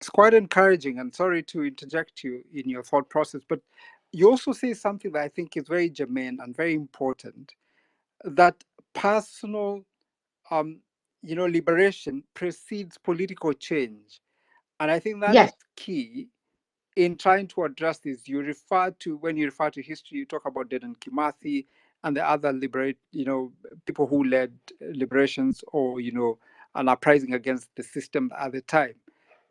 It's quite encouraging, and sorry to interject you in your thought process, but you also say something that I think is very germane and very important, that personal um, liberation precedes political change. And I think that is Yes, key in trying to address this. When you refer to history, you talk about Dedan Kimathi and the other people who led liberations or, an uprising against the system at the time.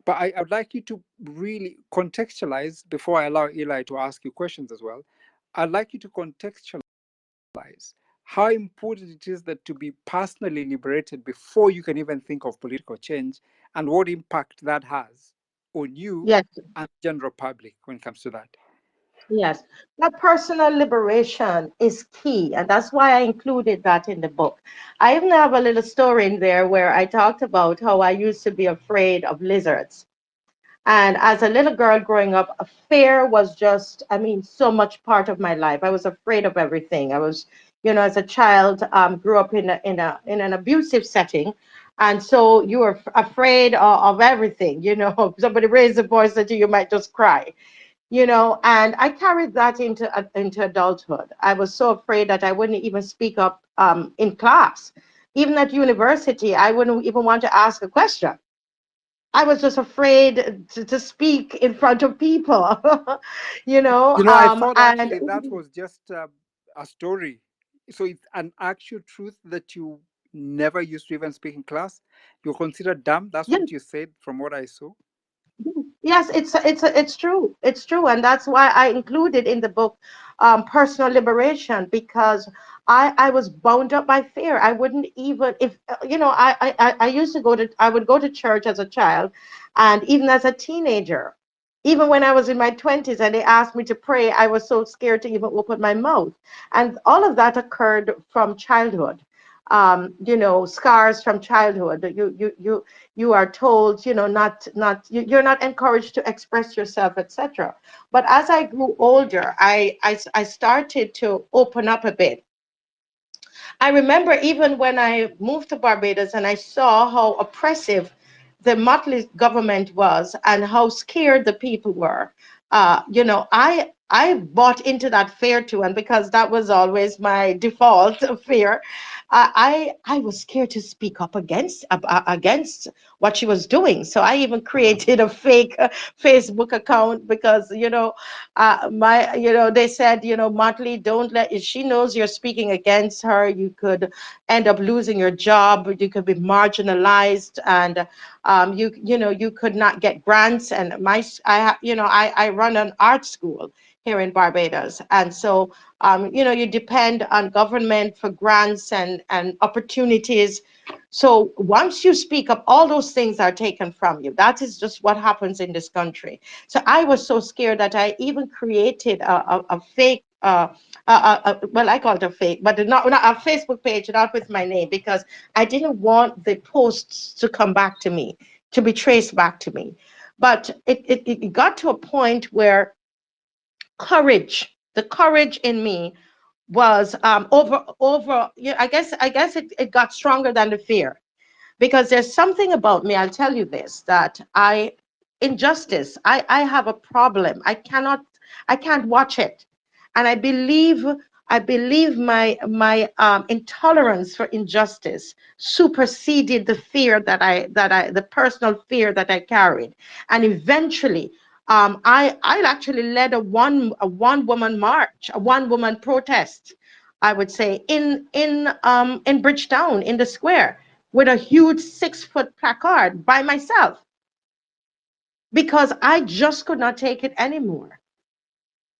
But I would like you to really contextualize before I allow Eli to ask you questions as well. I'd like you to contextualize how important it is that to be personally liberated before you can even think of political change, and what impact that has on you yes, and the general public when it comes to that. yes. That personal liberation is key, and that's why I included that in the book. I even have a little story in there where I talked about how I used to be afraid of lizards. And as a little girl growing up, fear was just, I mean, so much part of my life. I was afraid of everything. I was, as a child, grew up in an abusive setting. And so you were afraid of everything. If somebody raised a voice at you, you might just cry. And I carried that into adulthood. I was so afraid that I wouldn't even speak up in class. Even at university, I wouldn't even want to ask a question. I was just afraid to speak in front of people, I thought and actually that was just a story. So it's an actual truth that you never used to even speak in class. You're considered dumb. That's yes, what you said from what I saw. yes, it's true. It's true, and that's why I included in the book personal liberation, because I was bound up by fear. I wouldn't even if I used to I would go to church as a child, and even as a teenager. Even when I was in my 20s and they asked me to pray, I was so scared to even open my mouth. And all of that occurred from childhood. Scars from childhood. You are told, you're not encouraged to express yourself, etc. But as I grew older, I started to open up a bit. I remember even when I moved to Barbados and I saw how oppressive the Motley government was and how scared the people were. I bought into that fear too, and because that was always my default fear, I was scared to speak up against what she was doing. So I even created a fake Facebook account because they said, Motley, don't let, if she knows you're speaking against her, you could end up losing your job, you could be marginalized, and you could not get grants. And I run an art school here in Barbados, and so you depend on government for grants and opportunities. So once you speak up, all those things are taken from you. That is just what happens in this country. So I was so scared that I even created a fake, well, I call it a fake, but not a Facebook page, not with my name, because I didn't want the posts to come back to me, to be traced back to me. But it got to a point where the courage in me was over. Yeah, I guess it got stronger than the fear, because there's something about me. I'll tell you this, that injustice. I have a problem. I can't watch it, and I believe my intolerance for injustice superseded the fear the personal fear that I carried, and eventually. I actually led a one woman march, a one woman protest, I would say, in Bridgetown, in the square, with a huge 6 foot placard by myself, because I just could not take it anymore.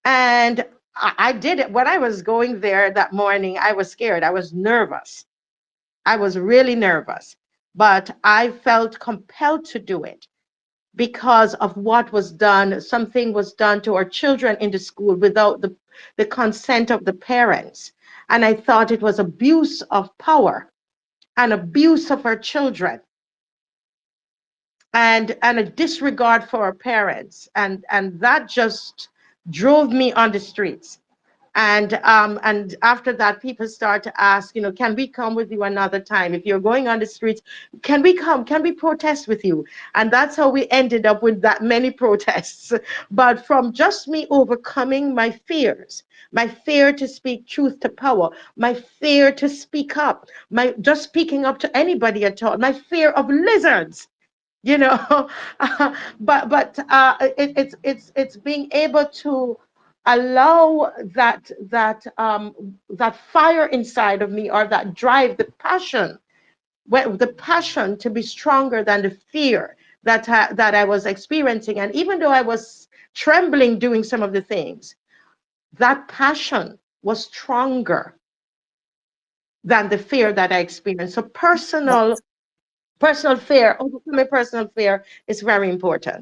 And I did it. When I was going there that morning, I was scared. I was nervous. I was really nervous. But I felt compelled to do it because of what was done. Something was done to our children in the school without the consent of the parents. And I thought it was abuse of power and abuse of our children, and a disregard for our parents, and that just drove me on the streets. And after that, people start to ask, can we come with you another time? If you're going on the streets, can we come? Can we protest with you? And that's how we ended up with that many protests. But from just me overcoming my fears, my fear to speak truth to power, my fear to speak up, my just speaking up to anybody at all, my fear of lizards, you know. But it's being able to allow that fire inside of me, or that drive, the passion, the passion to be stronger than the fear that I was experiencing. And even though I was trembling doing some of the things, that passion was stronger than the fear that I experienced. So personal fear, overcoming personal fear, is very important.